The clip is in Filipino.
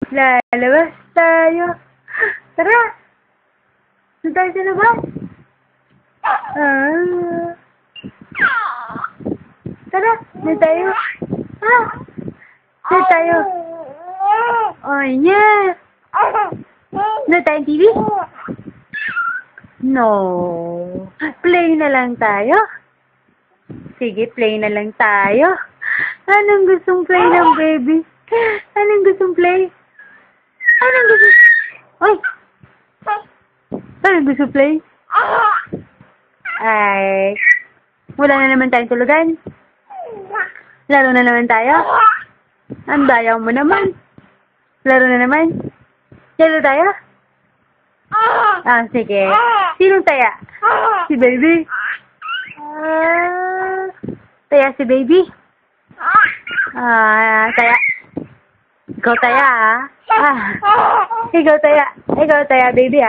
Lalabas tayo. Tara! Doon tayo sa labas. Tara, doon tayo. Doon tayo. Oh, yeah. Doon tayo TV? No. Play na lang tayo. Sige, play na lang tayo. Anong gustong play ng baby? Anong gustong play? Anong gusto? Ay! Anong gusto play? Ay, wala na naman tayong tulugan. Laro na naman tayo. Ang dayaw mo naman. Laro na naman. Laro tayo? Sige. Sinong taya? Si baby? Taya si baby? Taya. Ikaw taya, Ikaw taya. Ikaw taya, baby,